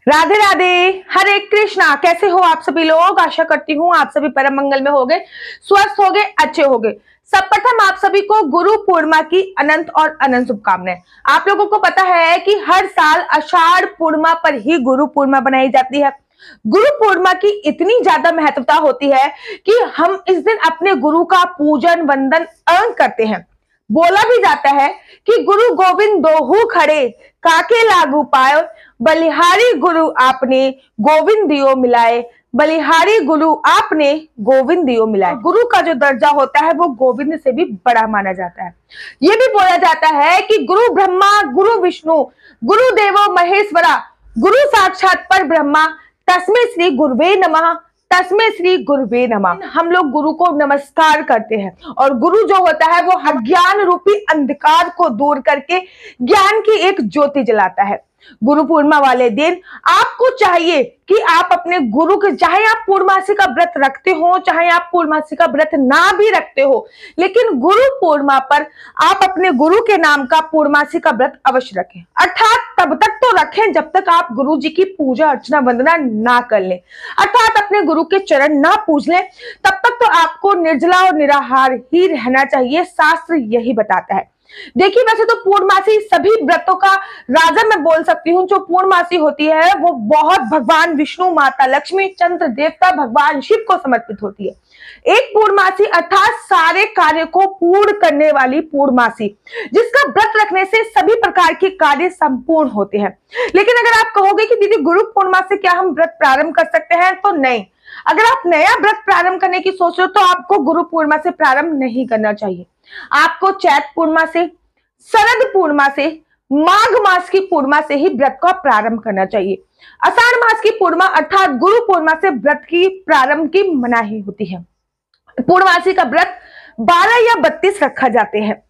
राधे राधे। हरे कृष्णा। कैसे हो आप सभी लोग? आशा करती हूँ आप सभी परम मंगल में होगे, स्वस्थ होगे, अच्छे होगे। सर्वप्रथम आप सभी को गुरु पूर्णिमा की अनंत और अनंत शुभकामनाएं। आप लोगों को पता है कि हर साल आषाढ़ पूर्णिमा पर ही गुरु पूर्णिमा बनाई जाती है। गुरु पूर्णिमा की इतनी ज्यादा महत्वता होती है कि हम इस दिन अपने गुरु का पूजन वंदन अर्न करते हैं। बोला भी जाता है कि गुरु गोविंद दोहू खड़े, काके लागू पाए, बलिहारी गुरु आपने गोविंद दियो मिलाए, बलिहारी गुरु आपने गोविंद दियो मिलाए। गुरु का जो दर्जा होता है वो गोविंद से भी बड़ा माना जाता है। ये भी बोला जाता है कि गुरु ब्रह्मा, गुरु विष्णु, गुरु देवो महेश्वरा, गुरु साक्षात पर ब्रह्मा, तस्मै श्री गुरुवे नमः, तस्मै श्री गुरुवे नमः। हम लोग गुरु को नमस्कार करते हैं और गुरु जो होता है वो अज्ञान रूपी अंधकार को दूर करके ज्ञान की एक ज्योति जलाता है। गुरु पूर्णिमा वाले दिन आपको चाहिए कि आप अपने गुरु के, चाहे आप पूर्णमासी का व्रत रखते हो, चाहे आप पूर्णमासी का व्रत ना भी रखते हो, लेकिन गुरु पूर्णिमा पर आप अपने गुरु के नाम का पूर्णमासी का व्रत अवश्य रखें। अर्थात तब तक तो रखें जब तक आप गुरु जी की पूजा अर्चना वंदना ना कर लें, अर्थात अपने गुरु के चरण ना पूज लें, तब तक तो आपको निर्जला और निराहार ही रहना चाहिए। शास्त्र यही बताता है। देखिए, वैसे तो पूर्णमासी सभी व्रतों का राजा मैं बोल सकती हूँ। जो पूर्णमासी होती है वो बहुत भगवान विष्णु, माता लक्ष्मी, चंद्र देवता, भगवान शिव को समर्पित होती है। एक पूर्णमासी अर्थात सारे कार्य को पूर्ण करने वाली पूर्णमासी, जिसका व्रत रखने से सभी प्रकार के कार्य संपूर्ण होते हैं। लेकिन अगर आप कहोगे कि दीदी गुरु पूर्णिमा से क्या हम व्रत प्रारंभ कर सकते हैं, तो नहीं। अगर आप नया व्रत प्रारंभ करने की सोच रहे हो तो आपको गुरु पूर्णिमा से प्रारंभ नहीं करना चाहिए। आपको चैत पूर्णिमा से, शरद पूर्णिमा से, माघ मास की पूर्णिमा से ही व्रत का प्रारंभ करना चाहिए। आषाढ़ मास की पूर्णिमा अर्थात गुरु पूर्णिमा से व्रत की प्रारंभ की मनाही होती है। पूर्णमासी का व्रत 12 या 32 रखा जाते हैं।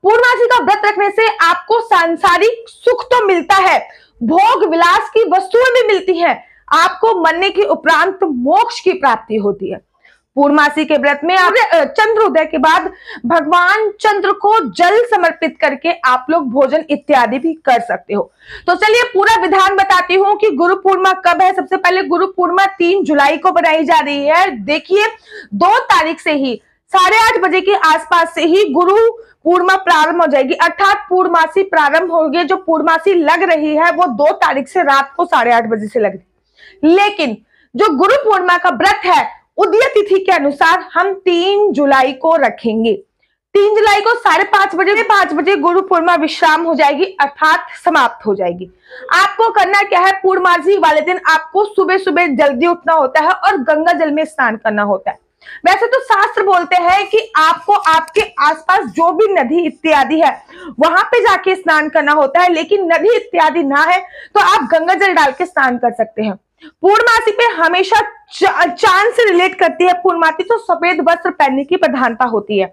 पूर्णमासी का व्रत रखने से आपको सांसारिक सुख तो मिलता है, भोग विलास की वस्तुएं भी मिलती हैं, आपको मरने के उपरांत मोक्ष की प्राप्ति होती है। पूर्णमासी के व्रत में आप चंद्रोदय के बाद भगवान चंद्र को जल समर्पित करके आप लोग भोजन इत्यादि भी कर सकते हो। तो चलिए पूरा विधान बताती हूँ कि गुरु पूर्णिमा कब है। सबसे पहले गुरु पूर्णिमा 3 जुलाई को बनाई जा रही है। देखिए 2 तारीख से ही 8:30 बजे के आसपास से ही गुरु पूर्णिमा प्रारंभ हो जाएगी, अर्थात पूर्णमासी प्रारंभ होगी। जो पूर्णमासी लग रही है वो 2 तारीख से रात को 8:30 बजे से लग रही है। लेकिन जो गुरु पूर्णिमा का व्रत है उदय तिथि के अनुसार हम 3 जुलाई को रखेंगे। 3 जुलाई को 5:30 बजे गुरु पूर्णिमा विश्राम हो जाएगी, अर्थात समाप्त हो जाएगी। आपको करना क्या है, पूर्णमासी वाले दिन आपको सुबह सुबह जल्दी उठना होता है और गंगा जल में स्नान करना होता है। वैसे तो शास्त्र बोलते हैं कि आपको आपके आसपास जो भी नदी इत्यादि है वहां पे जाके स्नान करना होता है, लेकिन नदी इत्यादि ना है तो आप गंगा जल डाल के स्नान कर सकते हैं। पूर्णमासी पे हमेशा चांद से रिलेट करती है पूर्णमासी, तो सफेद वस्त्र पहनने की प्रधानता होती है।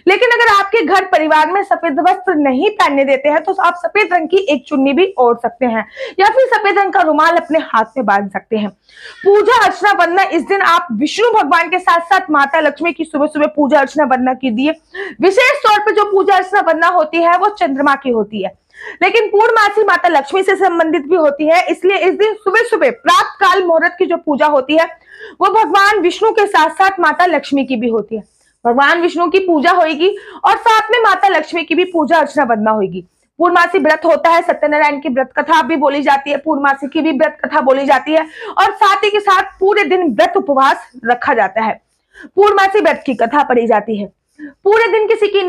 लेकिन अगर आपके घर परिवार में सफेद वस्त्र नहीं पहनने देते हैं तो आप सफेद रंग की एक चुन्नी भी ओढ़ सकते हैं या फिर सफेद रंग का रुमाल अपने हाथ में बांध सकते हैं। पूजा अर्चना वंदना इस दिन आप विष्णु भगवान के साथ साथ माता लक्ष्मी की सुबह सुबह पूजा अर्चना वंदना कीजिए। विशेष तौर पर जो पूजा अर्चना वंदना होती है वो चंद्रमा की होती है, लेकिन पूर्णमासी माता लक्ष्मी से संबंधित भी होती है। इसलिए इस दिन सुबह सुबह प्रातः काल मुहूर्त की जो पूजा होती है वो भगवान विष्णु के साथ साथ माता लक्ष्मी की भी होती है। भगवान विष्णु की पूजा होगी और साथ में माता लक्ष्मी की भी पूजा अर्चना वंदना होगी। पूर्णमासी व्रत होता है, सत्यनारायण की व्रत कथा भी बोली जाती है, पूर्णमासी की भी व्रत कथा बोली जाती है और साथ ही के साथ पूरे दिन व्रत उपवास रखा जाता है। पूर्णमासी व्रत की कथा पढ़ी जाती है। पूरे दिन किसी की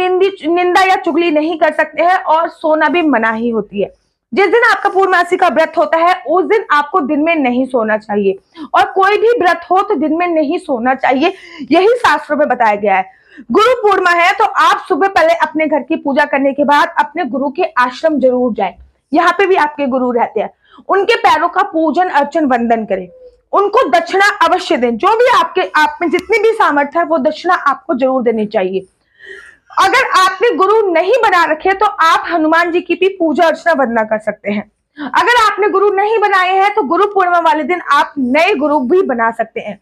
निंदा या चुगली नहीं कर सकते हैं और सोना भी मनाही होती है। जिस दिन आपका पूर्णमासी का व्रत होता है उस दिन आपको दिन में नहीं सोना चाहिए, और कोई भी व्रत हो तो दिन में नहीं सोना चाहिए, यही शास्त्रों में बताया गया है। गुरु पूर्णिमा है तो आप सुबह पहले अपने घर की पूजा करने के बाद अपने गुरु के आश्रम जरूर जाएं। यहाँ पे भी आपके गुरु रहते हैं, उनके पैरों का पूजन अर्चन वंदन करें, उनको दक्षिणा अवश्य दें। जो भी आप में जितनी भी सामर्थ्य है वो दक्षिणा आपको जरूर देनी चाहिए। अगर आपने गुरु नहीं बना रखे तो आप हनुमान जी की भी पूजा अर्चना वंदना कर सकते हैं। अगर आपने गुरु नहीं बनाए हैं तो गुरु पूर्णिमा वाले दिन आप नए गुरु भी बना सकते हैं।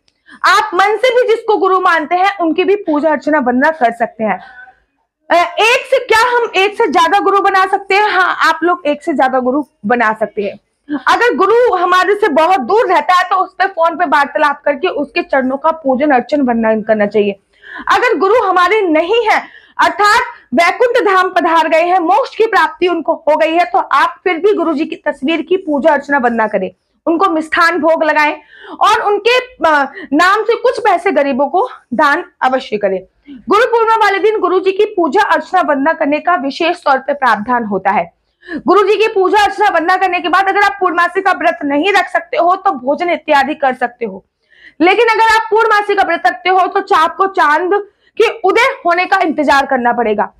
आप मन से भी जिसको गुरु मानते हैं उनकी भी पूजा अर्चना वंदना कर सकते हैं। एक से क्या हम एक से ज्यादा गुरु बना सकते हैं? हाँ, आप लोग एक से ज्यादा गुरु बना सकते हैं। अगर गुरु हमारे से बहुत दूर रहता है तो उस पर फोन पे वार्तालाप करके उसके चरणों का पूजन अर्चन वंदन करना चाहिए। अगर गुरु हमारे नहीं है, अर्थात वैकुंठ धाम पधार गए हैं, मोक्ष की प्राप्ति उनको हो गई है, तो आप फिर भी गुरु जी की तस्वीर की पूजा अर्चना वंदना करें, उनको मिष्ठान भोग लगाएं और उनके नाम से कुछ पैसे गरीबों को दान अवश्य करें। गुरु पूर्णिमा वाले दिन गुरु जी की पूजा अर्चना वंदना करने का विशेष तौर पर प्रावधान होता है। गुरु जी की पूजा अर्चना वंदना करने के बाद अगर आप पूर्णमासी का व्रत नहीं रख सकते हो तो भोजन इत्यादि कर सकते हो, लेकिन अगर आप पूर्णमासी का व्रत रखते हो तो आपको चांद के उदय होने का इंतजार करना पड़ेगा।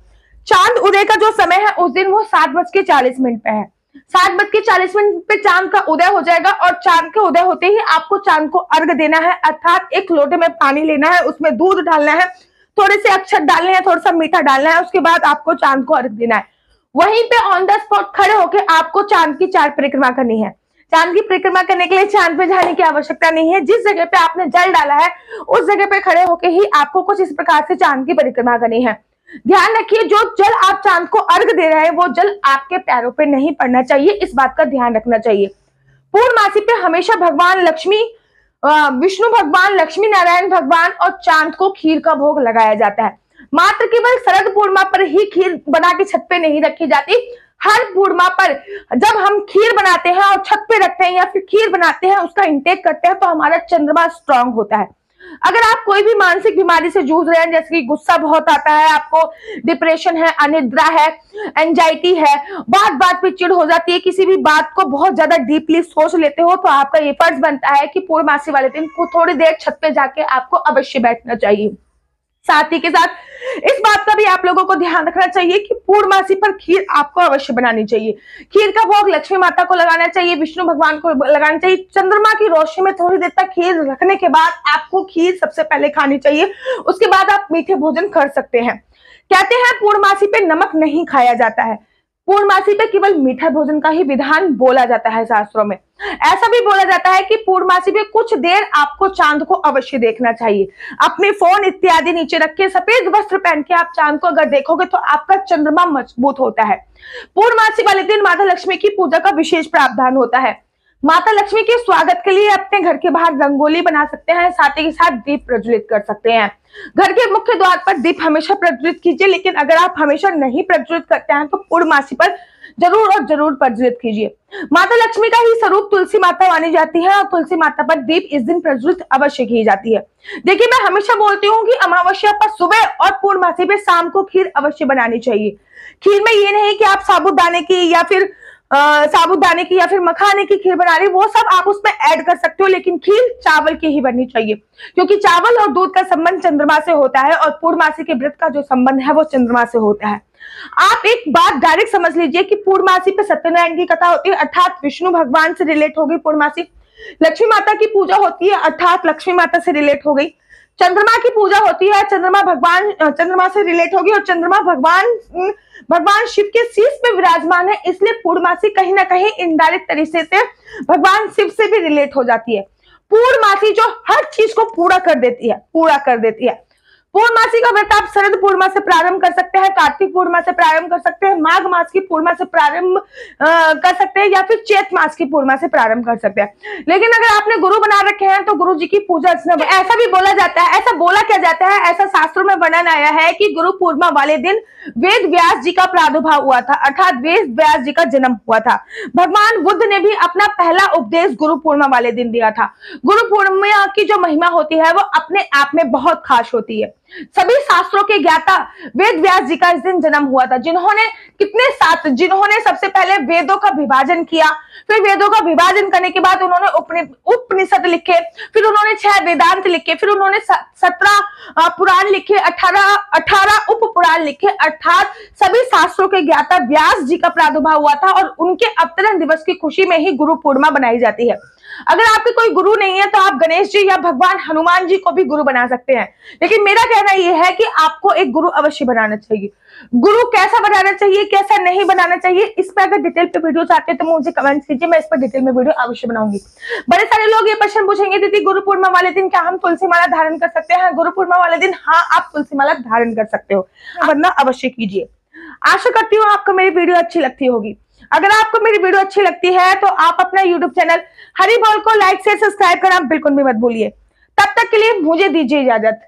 चांद उदय का जो समय है उस दिन वो 7:40 पे है। 7:40 पे चांद का उदय हो जाएगा और चांद के उदय होते ही आपको चांद को अर्घ देना है, अर्थात एक लोटे में पानी लेना है, उसमें दूध डालना है, थोड़े से अक्षत डालने हैं, थोड़ा सा मीठा डालना है, उसके बाद आपको चांद को अर्घ देना है। वहीं पे ऑन द स्पॉट खड़े होकर आपको चांद की 4 परिक्रमा करनी है। चांद की परिक्रमा करने के लिए चांद पे जाने की आवश्यकता नहीं है। जिस जगह पे आपने जल डाला है उस जगह पे खड़े होकर ही आपको कुछ इस प्रकार से चांद की परिक्रमा करनी है। ध्यान रखिए, जो जल आप चांद को अर्घ दे रहे हैं वो जल आपके पैरों पे नहीं पड़ना चाहिए, इस बात का ध्यान रखना चाहिए। पूर्णमासी पे हमेशा भगवान लक्ष्मी, विष्णु भगवान, लक्ष्मी नारायण भगवान और चांद को खीर का भोग लगाया जाता है। मात्र केवल शरद पूर्णिमा पर ही खीर बना के छत पे नहीं रखी जाती। हर पूर्णिमा पर जब हम खीर बनाते हैं और छत पे रखते हैं या फिर खीर बनाते हैं, उसका इंटेक करते हैं, तो हमारा चंद्रमा स्ट्रांग होता है। अगर आप कोई भी मानसिक बीमारी से जूझ रहे हैं, जैसे कि गुस्सा बहुत आता है, आपको डिप्रेशन है, अनिद्रा है, एंजाइटी है, बात बात पे चिढ़ हो जाती है, किसी भी बात को बहुत ज्यादा डीपली सोच लेते हो, तो आपका ये फर्ज बनता है कि पूर्णमासी वाले दिन को थोड़ी देर छत पे जाके आपको अवश्य बैठना चाहिए। साथ ही के साथ इस बात का भी आप लोगों को ध्यान रखना चाहिए कि पूर्णमासी पर खीर आपको अवश्य बनानी चाहिए। खीर का भोग लक्ष्मी माता को लगाना चाहिए, विष्णु भगवान को लगाना चाहिए। चंद्रमा की रोशनी में थोड़ी देर तक खीर रखने के बाद आपको खीर सबसे पहले खानी चाहिए, उसके बाद आप मीठे भोजन कर सकते हैं। कहते हैं पूर्णमासी पे नमक नहीं खाया जाता है, पूर्णमासी पे केवल मीठा भोजन का ही विधान बोला जाता है शास्त्रों में। ऐसा भी बोला जाता है कि पूर्णमासी पे कुछ देर आपको चांद को अवश्य देखना चाहिए। अपने फोन इत्यादि नीचे रख के सफेद वस्त्र पहन के आप चांद को अगर देखोगे तो आपका चंद्रमा मजबूत होता है। पूर्णमासी वाले दिन माता लक्ष्मी की पूजा का विशेष प्रावधान होता है। माता लक्ष्मी के स्वागत के लिए अपने घर के बाहर रंगोली बना सकते हैं, साथ ही साथ दीप प्रज्वलित कर सकते हैं। घर के मुख्य द्वार पर दीप हमेशा प्रज्वलित कीजिए, लेकिन अगर आप हमेशा नहीं प्रज्वलित करते हैं तो पूर्णमासी पर जरूर और जरूर प्रज्वलित कीजिए। माता लक्ष्मी का ही स्वरूप तुलसी माता मानी जाती है और तुलसी माता पर दीप इस दिन प्रज्वलित अवश्य की जाती है। देखिए, मैं हमेशा बोलती हूँ कि अमावस्या पर सुबह और पूर्णमासी पे शाम को खीर अवश्य बनानी चाहिए। खीर में ये नहीं कि आप साबूदाने की या फिर मखाने की खीर बना रही, वो सब आप उसमें ऐड कर सकते हो, लेकिन खीर चावल की ही बननी चाहिए, क्योंकि चावल और दूध का संबंध चंद्रमा से होता है और पूर्णमासी के व्रत का जो संबंध है वो चंद्रमा से होता है। आप एक बात डायरेक्ट समझ लीजिए कि पूर्णमासी पे सत्यनारायण की कथा होती है, अर्थात विष्णु भगवान से रिलेट हो गई पूर्णमासी। लक्ष्मी माता की पूजा होती है, अर्थात लक्ष्मी माता से रिलेट हो गई। चंद्रमा की पूजा होती है, चंद्रमा से रिलेट होगी और चंद्रमा भगवान शिव के शीश पे विराजमान है, इसलिए पूर्णमासी कहीं ना कहीं इनडायरेक्ट तरीके से भगवान शिव से भी रिलेट हो जाती है। पूर्णमासी जो हर चीज को पूरा कर देती है। पूर्णमासी का व्रत आप शरद पूर्णिमा से प्रारंभ कर सकते हैं, कार्तिक पूर्णिमा से प्रारंभ कर सकते हैं, माघ मास की पूर्णिमा से प्रारंभ कर सकते हैं या फिर चैत मास की पूर्णिमा से प्रारंभ कर सकते हैं। लेकिन अगर आपने गुरु बना रखे हैं तो गुरु जी की पूजा अर्चना, ऐसा भी बोला जाता है, ऐसा बोला क्या जाता है, ऐसा शास्त्रों में वर्णन आया है कि गुरु पूर्णिमा वाले दिन वेद व्यास जी का प्रादुर्भाव हुआ था, अर्थात वेद व्यास जी का जन्म हुआ था। भगवान बुद्ध ने भी अपना पहला उपदेश गुरु पूर्णिमा वाले दिन दिया था। गुरु पूर्णिमा की जो महिमा होती है वो अपने आप में बहुत खास होती है। सभी शास्त्रों के ज्ञाता वेद व्यास जी का इस दिन जन्म हुआ था, जिन्होंने सबसे पहले वेदों का विभाजन किया, फिर वेदों का विभाजन करने के बाद उन्होंने उपनिषद लिखे, फिर उन्होंने 6 वेदांत लिखे, फिर उन्होंने 17 पुराण लिखे, 18 उप पुराण लिखे, अर्थात सभी शास्त्रों के ज्ञाता व्यास जी का प्रादुर्भाव हुआ था और उनके अवतरण दिवस की खुशी में ही गुरु पूर्णिमा बनाई जाती है। अगर आपके कोई गुरु नहीं है तो आप गणेश जी या भगवान हनुमान जी को भी गुरु बना सकते हैं, लेकिन मेरा कहना यह है कि आपको एक गुरु अवश्य बनाना चाहिए। गुरु कैसा बनाना चाहिए, कैसा नहीं बनाना चाहिए, इस पर अगर डिटेल पे वीडियो चाहते हैं तो मुझे कमेंट कीजिए, मैं इस पर डिटेल में वीडियो अवश्य बनाऊंगी। बड़े सारे लोग ये प्रश्न पूछेंगे, दीदी गुरु पूर्णिमा वाले दिन क्या हम तुलसी माला धारण कर सकते हैं? गुरु पूर्णिमा वाले दिन हाँ, आप तुलसी माला धारण कर सकते हो, वरना अवश्य कीजिए। आशा करती हूँ आपको मेरी वीडियो अच्छी लगती होगी। अगर आपको मेरी वीडियो अच्छी लगती है तो आप अपना यूट्यूब चैनल हरी बोल को लाइक से सब्सक्राइब करना बिल्कुल भी मत भूलिए। तब तक के लिए मुझे दीजिए इजाजत।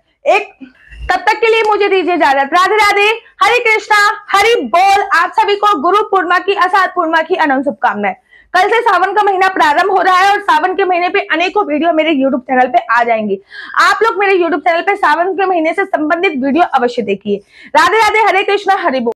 राधे राधे, हरे कृष्णा, हरि बोल। आप सभी को गुरु पूर्णिमा की, आषाढ़ पूर्णिमा की अनंत शुभकामनाएं। कल से सावन का महीना प्रारंभ हो रहा है और सावन के महीने पे अनेकों वीडियो मेरे YouTube चैनल पे आ जाएंगी। आप लोग मेरे YouTube चैनल पे सावन के महीने से संबंधित वीडियो अवश्य देखिए। राधे राधे, हरे कृष्णा, हरि बोल।